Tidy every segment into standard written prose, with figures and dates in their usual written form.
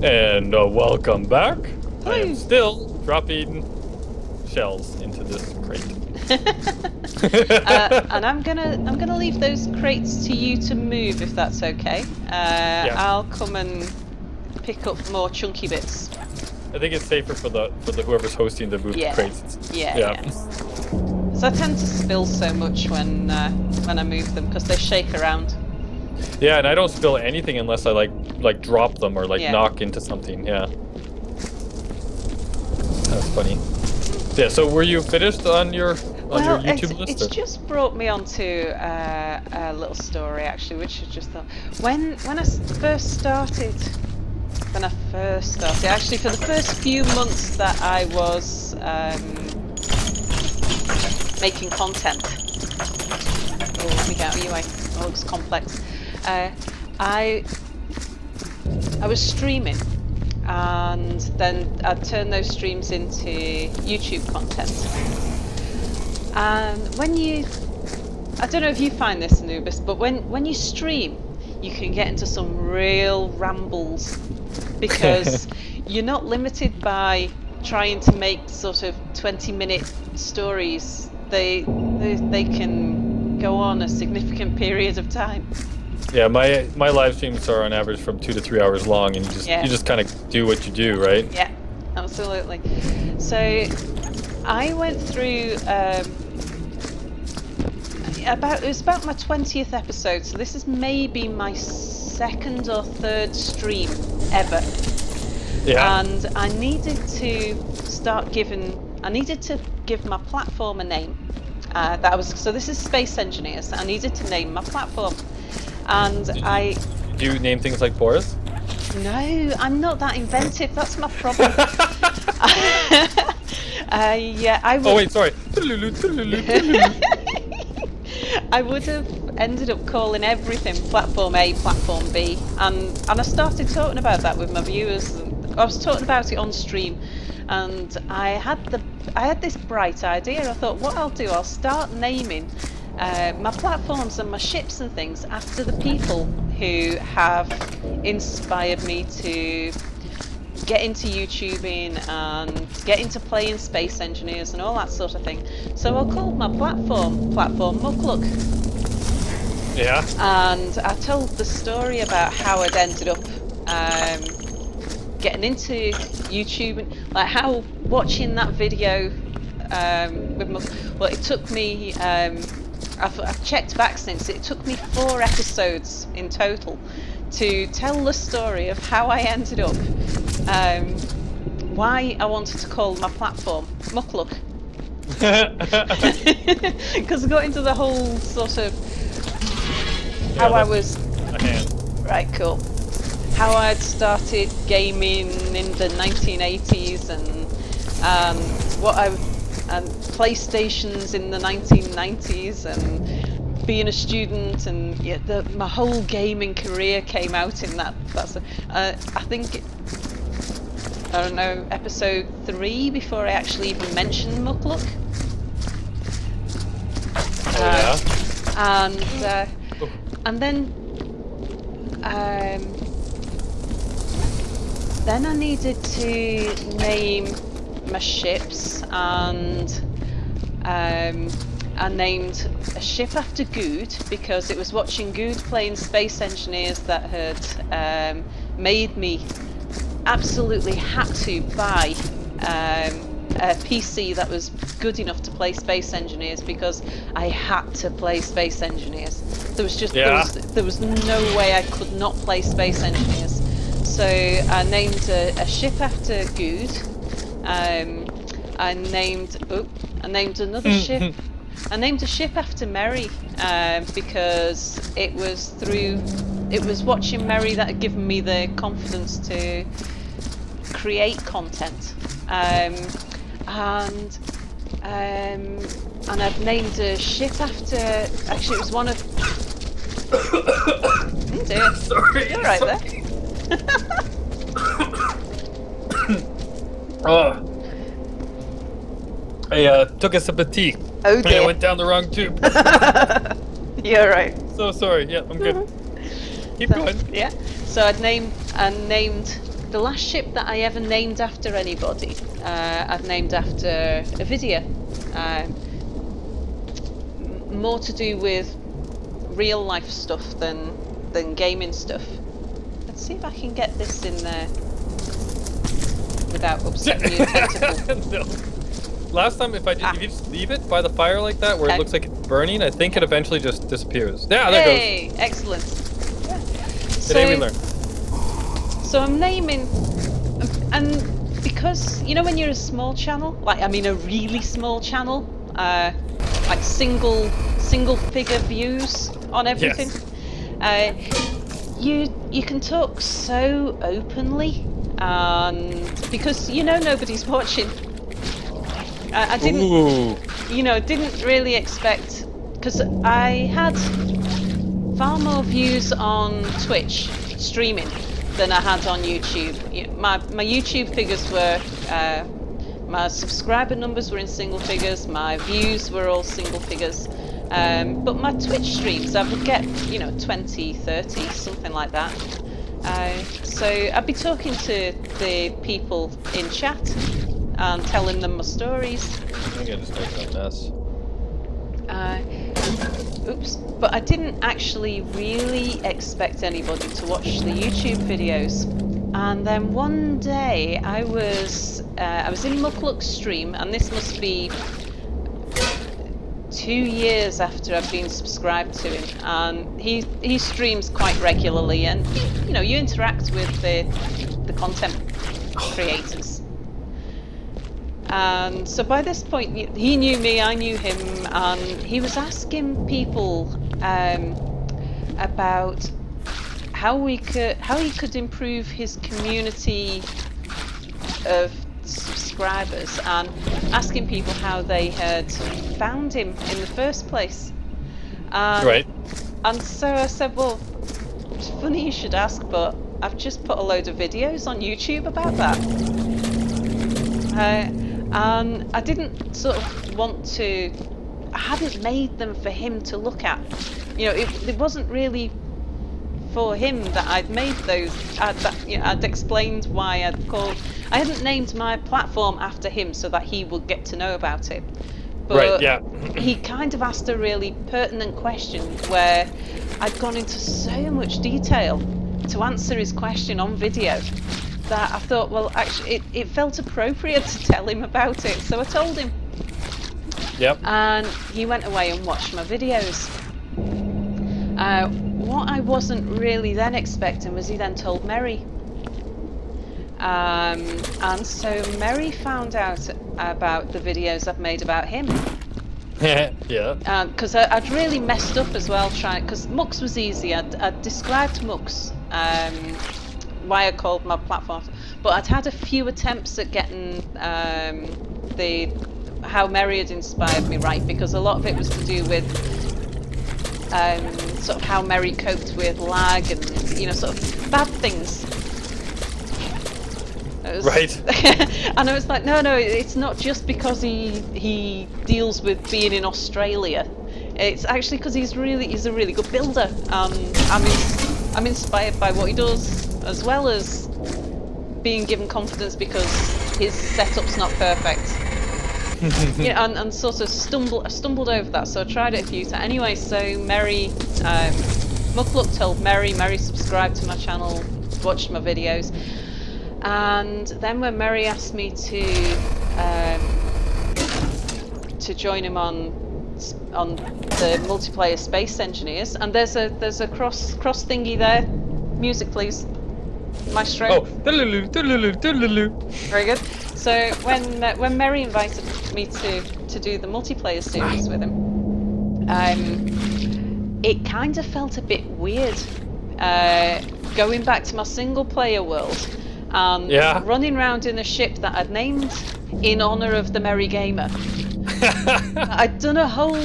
And welcome back. Hello. I am still dropping shells into this crate. And I'm gonna leave those crates to you to move if that's okay. Yeah. I'll come and pick up more chunky bits. I think it's safer for the whoever's hosting the move crates. Yeah. So I tend to spill so much when I move them because they shake around. Yeah, and I don't spill anything unless I like drop them or knock into something. Yeah. That's funny. Yeah. So were you finished on your YouTube list? It's just brought me onto a little story actually, which I just thought when I first started. Actually, for the first few months that I was making content. Oh, let me get out of your way. Oh, it looks complex. I was streaming, and then I'd turn those streams into YouTube content. And I don't know if you find this, Anubis, but when you stream, you can get into some real rambles because you're not limited by trying to make sort of 20-minute stories. They can go on a significant period of time. Yeah, my live streams are on average from 2 to 3 hours long, and you just kind of do what you do, right? Yeah, absolutely. So I went through it was about my 20th episode, so this is maybe my second or third stream ever. Yeah. And I needed to give my platform a name. So this is Space Engineers. I needed to name my platform. And Do you name things like Boris? No, I'm not that inventive. That's my problem. Yeah, I would... Oh wait, sorry. I would have ended up calling everything Platform A, Platform B, and I started talking about that with my viewers. I was talking about it on stream, and I had this bright idea. I thought, what I'll do, I'll start naming my platforms and my ships and things after the people who have inspired me to get into YouTubing and get into playing Space Engineers and all that sort of thing. So I'll call my platform Mukluk. Yeah. And I told the story about how I'd ended up getting into YouTube, like how watching that video it took me, I've checked back since, it took me 4 episodes in total to tell the story of how I ended up, why I wanted to call my platform Mukluk. Because I got into the whole sort of how I was... Right, cool. How I'd started gaming in the 1980s and PlayStations in the 1990s and being a student, and my whole gaming career came out in that. I think I don't know, episode 3 before I actually even mentioned Mukluk. And then I needed to name my ships, and I named a ship after Good because it was watching Good playing Space Engineers that had made me absolutely had to buy a PC that was good enough to play Space Engineers, because I had to play Space Engineers. There was just there was no way I could not play Space Engineers. So I named a ship after Good. I named another ship. I named a ship after Mary because it was watching Mary that had given me the confidence to create content. And I've named a ship after, actually it was one of... Oh dear. Sorry. You're right there. Oh. I took a sip of tea. Oh dear. And I went down the wrong tube. You're right. So sorry. Yeah, I'm good. Keep going. Yeah. So I named the last ship that I ever named after anybody, I've named after a video. More to do with real life stuff than gaming stuff. Let's see if I can get this in there without upsetting your tentacle. No. Last time, if you just leave it by the fire like that, where it looks like it's burning, I think it eventually just disappears. Yeah, there it goes. Excellent. Yeah. Today we learned. So I'm naming, and because you know when you're a small channel, like I mean a really small channel, like single figure views on everything. Yes. You can talk so openly, and because you know nobody's watching. I didn't, didn't really expect, because I had far more views on Twitch streaming than I had on YouTube. My YouTube figures were, my subscriber numbers were in single figures, my views were all single figures, but my Twitch streams I would get 20, 30, something like that. So I'd be talking to the people in chat and telling them my stories. I think I just made a mess. Oops. But I didn't actually really expect anybody to watch the YouTube videos. And then one day I was in Muckluck's stream, and this must be 2 years after I've been subscribed to him. And he streams quite regularly, and you interact with the content creators. And so by this point, he knew me, I knew him, and he was asking people about how he could improve his community of subscribers, and asking people how they had found him in the first place. Right. And so I said, well, it's funny you should ask, but I've just put a load of videos on YouTube about that. And I didn't sort of want to, I hadn't made them for him to look at. It wasn't really for him that I'd made those. I'd explained why I hadn't named my platform after him so that he would get to know about it. But right, yeah. He kind of asked a really pertinent question where I'd gone into so much detail to answer his question on video, that I thought, well, actually, it felt appropriate to tell him about it, so I told him. Yep. And he went away and watched my videos. What I wasn't really then expecting was he then told Mary. And so Mary found out about the videos I've made about him. Yeah. Because I'd really messed up as well, because Mux was easy. I'd described Mux. Why I called my platform, but I'd had a few attempts at getting how Mary had inspired me right, because a lot of it was to do with sort of how Mary coped with lag and sort of bad things. Right. And I was like, no, it's not just because he deals with being in Australia. It's actually because he's a really good builder. I'm inspired by what he does, as well as being given confidence because his setup's not perfect. And sort of stumbled over that, so I tried it a few times. Anyway, so Mary, Muckluck told Mary subscribed to my channel, watched my videos, and then when Mary asked me to join him on the multiplayer Space Engineers, and there's a cross thingy there. Music, please. Maestro. Oh, doodaloo, doodaloo, doodaloo. Very good. So when Mary invited me to do the multiplayer series with him, it kind of felt a bit weird going back to my single player world and running around in a ship that I'd named in honor of the Merry Gamer. I'd done a whole,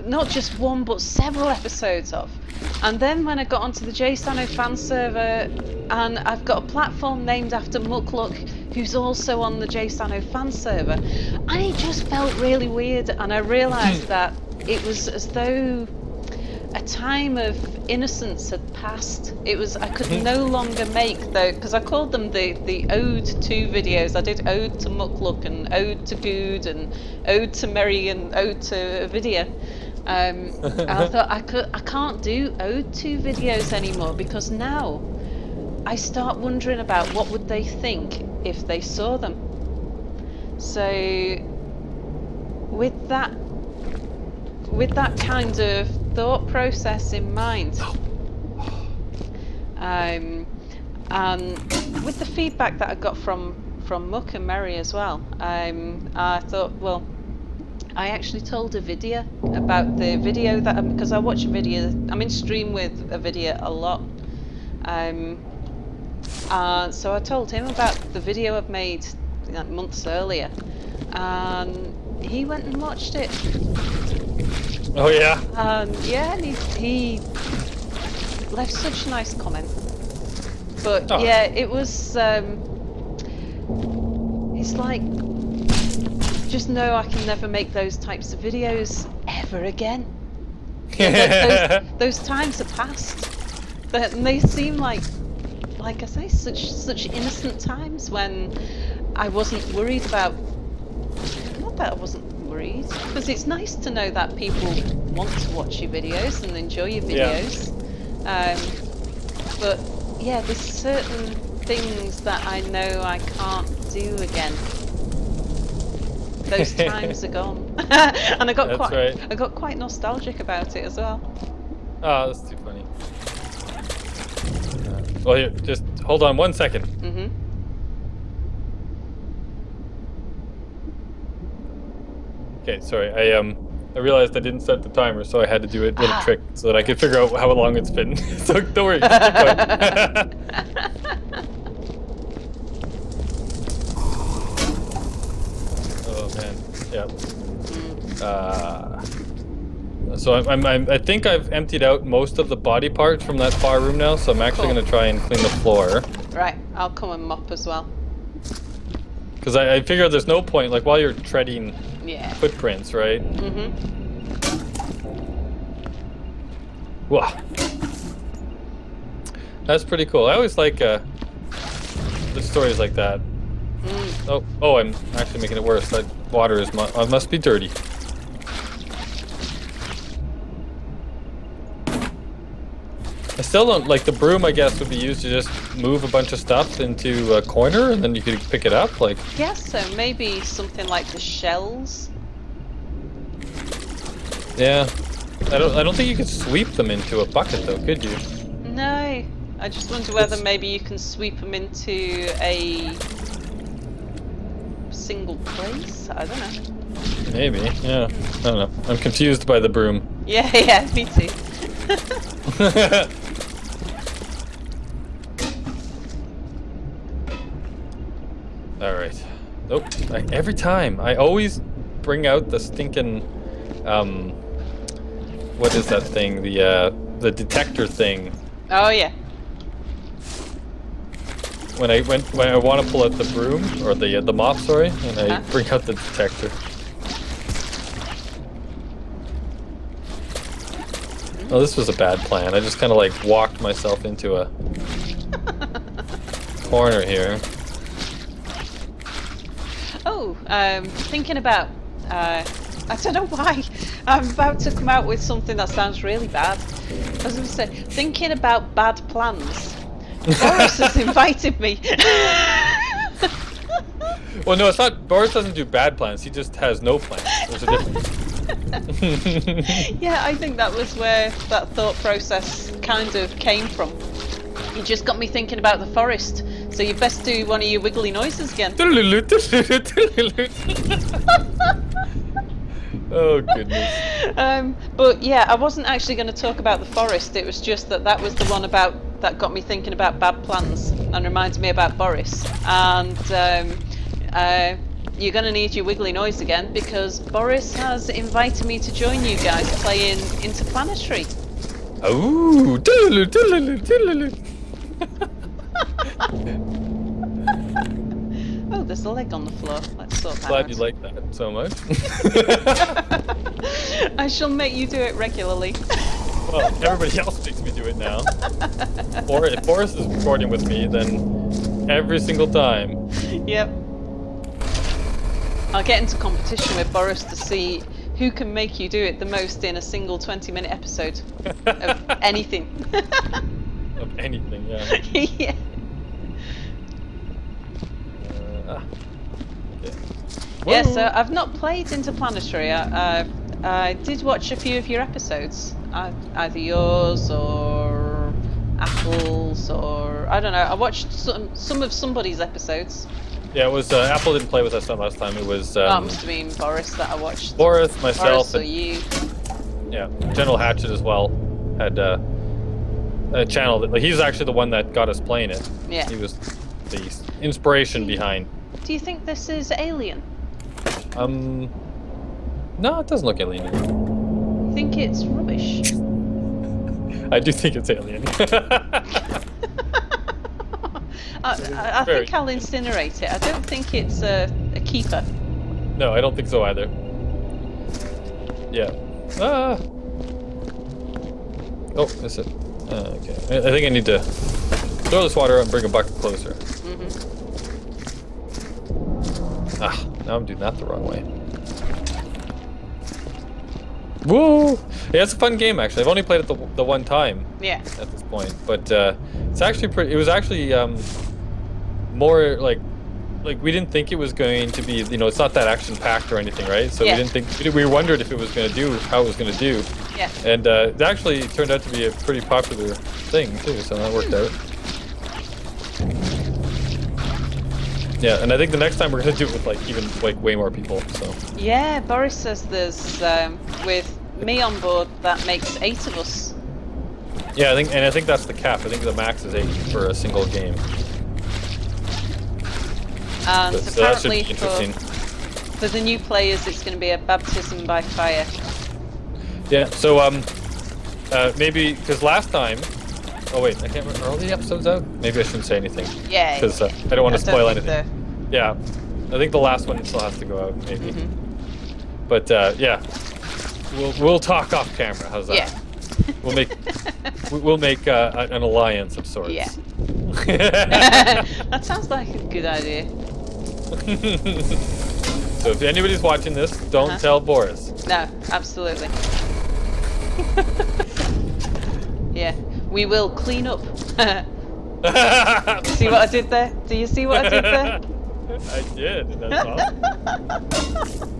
not just one but several episodes of. And then when I got onto the JSano fan server, and I've got a platform named after Muckluck, who's also on the JSano fan server, and it just felt really weird, and I realised that it was as though a time of innocence had passed. I could no longer make though, because I called them the Ode To videos. I did Ode to Mukluk and Ode to Good and Ode to Merry and Ode to Video. And I thought I can't do Ode To videos anymore, because now I start wondering about what would they think if they saw them. So with that kind of thought process in mind, and with the feedback that I got from Muck and Merry as well, I thought, well, I actually told a video about the video that, because I watch a video, I'm in stream with a video a lot, so I told him about the video I've made like months earlier, and he went and watched it. Oh yeah? Yeah, and he left such a nice comment. But oh. Yeah, it was, it's like, just know I can never make those types of videos ever again. Those times are past. And they seem like I say, such innocent times when I wasn't worried about, not that I wasn't worried, because it's nice to know that people want to watch your videos and enjoy your videos. Yeah. But yeah, there's certain things that I know I can't do again. Those times are gone. And I got quite nostalgic about it as well. Oh, that's too funny. Well, here, just hold on 1 second. Mm-hmm. Okay, sorry. I realized I didn't set the timer, so I had to do a little trick so that I could figure out how long it's been. So don't worry. Keep going. Oh man, yeah. So I think I've emptied out most of the body parts from that far room now. So I'm actually going to try and clean the floor. Right, I'll come and mop as well. Because I figure there's no point, like while you're treading footprints, right? Mm-hmm. Wow. That's pretty cool. I always like the stories like that. Mm. Oh, I'm actually making it worse. That water is must be dirty. I still don't like the broom. I guess would be used to just move a bunch of stuff into a corner, and then you could pick it up. Like, yes, so maybe something like the shells. Yeah, I don't think you could sweep them into a bucket though, could you? No, I just wonder whether maybe you can sweep them into a single place. I don't know. Maybe, yeah. I don't know. I'm confused by the broom. Yeah, me too. All right. Nope. Every time I always bring out the stinking, what is that thing? The detector thing. Oh yeah. When I want to pull out the broom or the mop, sorry, and I bring out the detector. Oh, this was a bad plan. I just kind of like walked myself into a corner here. Oh, thinking about, I don't know why, I'm about to come out with something that sounds really bad. I was going to say, thinking about bad plans. Boris has invited me. Well, no, it's not. Boris doesn't do bad plans. He just has no plans. There's a difference. Yeah, I think that was where that thought process kind of came from. You just got me thinking about the forest, so you best do one of your wiggly noises again. Oh goodness. But yeah, I wasn't actually going to talk about the forest. It was just that was the one that got me thinking about bad plans and reminds me about Boris. And you're going to need your wiggly noise again because Boris has invited me to join you guys playing Interplanetary. Oh. Oh, there's a leg on the floor. Let's sort that out. Glad you like that so much. I shall make you do it regularly. Well, everybody else makes me do it now. Or if Boris is recording with me, then every single time. Yep. I'll get into competition with Boris to see who can make you do it the most in a single 20-minute episode of anything. Of anything, yeah. Yeah. Okay. Yeah, so I've not played Interplanetary. I did watch a few of your episodes, either yours or Apple's, or I don't know. I watched some of somebody's episodes. Yeah, it was Apple didn't play with us that last time. It was Oh, it must have been Boris that I watched. Boris, myself, Boris or you. Yeah, General Hatchet as well had a channel that, like, he's actually the one that got us playing it. Yeah. He was the inspiration behind. Do you think this is Alien? No, it doesn't look alien. You think it's rubbish? I do think it's alien. I think I'll incinerate it. I don't think it's a keeper. No, I don't think so either. Yeah. Ah. Oh, that's it. Okay. I think I need to throw this water out and bring a bucket closer. Ah, now I'm doing that the wrong way. Woo! Yeah, it's a fun game actually. I've only played it the one time. Yeah. At this point, but it's actually pretty. It was actually more like we didn't think it was going to be. You know, it's not that action packed or anything, right? So yeah. we didn't think. We wondered if it was going to do how it was going to do. Yeah. And it actually turned out to be a pretty popular thing too. So that worked out. Yeah, and I think the next time we're going to do it with even way more people. So. Yeah, Boris says there's with me on board that makes 8 of us. Yeah, I think that's the cap. I think the max is 8 for a single game. And so apparently that should be interesting. For the new players, it's going to be a baptism by fire. Yeah. So maybe because last time. Oh wait, I can't remember. Are all the episodes out? Maybe I shouldn't say anything. Yeah. Because I don't want to spoil anything. So. Yeah, I think the last one still has to go out, maybe. But yeah, we'll talk off camera. How's that? Yeah. We'll make an alliance of sorts. Yeah. That sounds like a good idea. So if anybody's watching this, don't tell Boris. No, absolutely. Yeah, we will clean up. See what I did there? Do you see what I did there? I did, and that's awesome.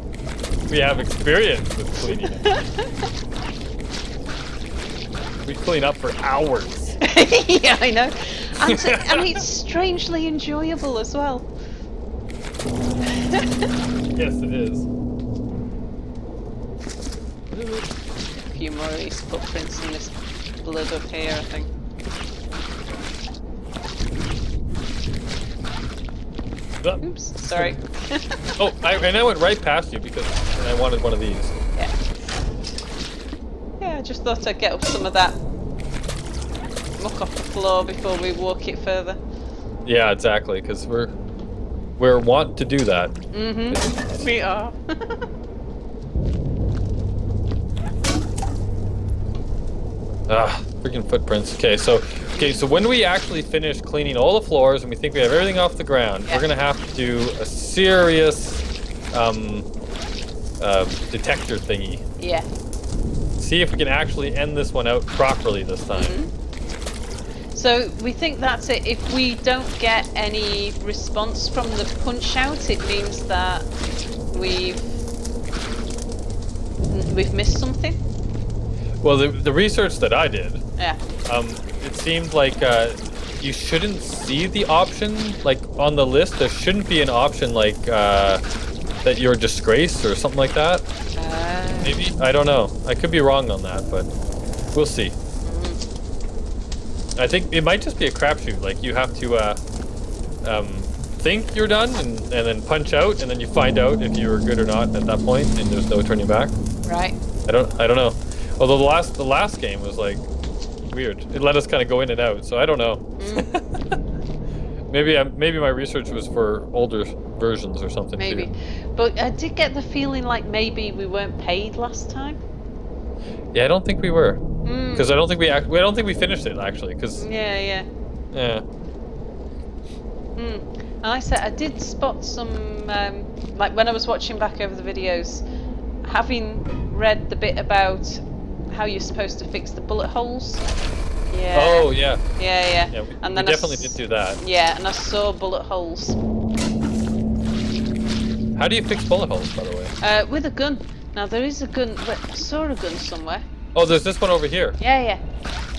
We have experience with cleaning up. We clean up for hours. Yeah, I know. And it's strangely enjoyable as well. Yes, it is. A few more of these footprints in this blood up here, I think. Oops, sorry. Oh, and I went right past you because I wanted one of these. Yeah. Yeah, I just thought I'd get up some of that muck off the floor before we walk it further. Yeah, exactly, because we're wont to do that. Mm-hmm. We are. Ah, freaking footprints. Okay, so when we actually finish cleaning all the floors and we think we have everything off the ground, we're gonna have to do a serious detector thingy. Yeah. See if we can actually end this one out properly this time. So we think that's it. If we don't get any response from the punch out, it means that we've missed something. Well, the research that I did, it seemed like you shouldn't see the option like on the list. There shouldn't be an option like that you're disgraced or something like that. Maybe, I don't know. I could be wrong on that, but we'll see. I think it might just be a crapshoot. Like you have to think you're done and then punch out, and then you find out if you were good or not at that point, and there's no turning back. Right. I don't know. Although the last game was like weird. It let us kind of go in and out, so I don't know. Maybe my research was for older versions or something. Maybe, too. But I did get the feeling like maybe we weren't paid last time. Yeah, I don't think we were. Because I don't think we finished it actually. Because yeah. And like I said, I did spot some like when I was watching back over the videos, having read the bit about how you're supposed to fix the bullet holes. Yeah. Oh yeah. Yeah. And then we definitely did do that. Yeah, and I saw bullet holes. How do you fix bullet holes, by the way? With a gun. Now there is a gun. Wait, I saw a gun somewhere. Oh, there's this one over here. Yeah.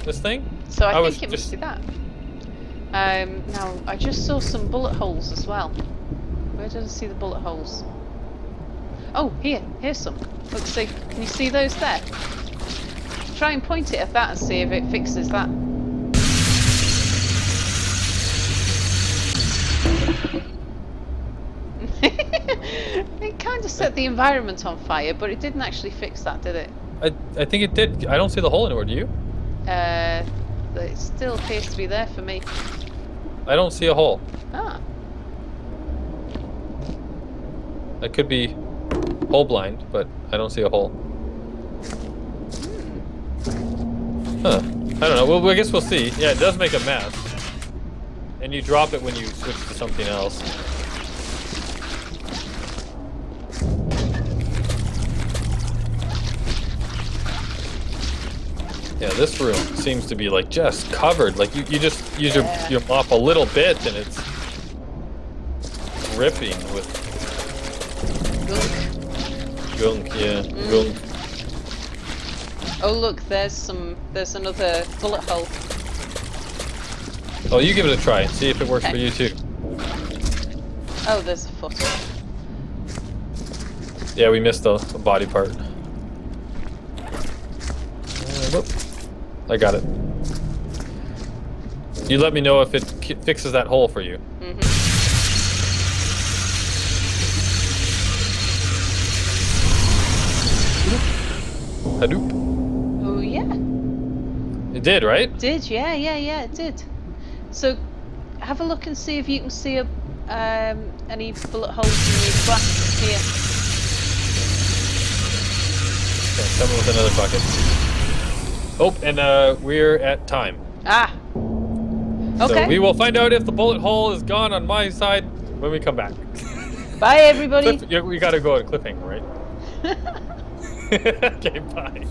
This thing? So I think it must be that. Now I just saw some bullet holes as well. Where did I see the bullet holes? Oh, here's some. Look, see, can you see those there? Try and point it at that and see if it fixes that. It kind of set the environment on fire, but it didn't actually fix that, did it? I think it did. I don't see the hole anywhere, do you? It still appears to be there for me. I don't see a hole. Ah. I could be hole blind, but I don't see a hole. Huh. I don't know. Well, I guess we'll see. Yeah, it does make a mess. And you drop it when you switch to something else. Yeah, this room seems to be like just covered. Like you just use your mop a little bit and it's dripping with gunk. Yeah, gunk. Oh look, there's another bullet hole. Oh, you give it a try and see if it works for you too. Oh, there's a foot. Yeah, we missed a body part. Whoop. I got it. You let me know if it fixes that hole for you. Hadoop. Oh yeah. It did, right? It did, yeah, it did. So, have a look and see if you can see any bullet holes in the glass here. Okay, come with another bucket. Oh, and we're at time. Ah. Okay. So we will find out if the bullet hole is gone on my side when we come back. Bye, everybody. We gotta go on cliffhanger, right? Okay, bye.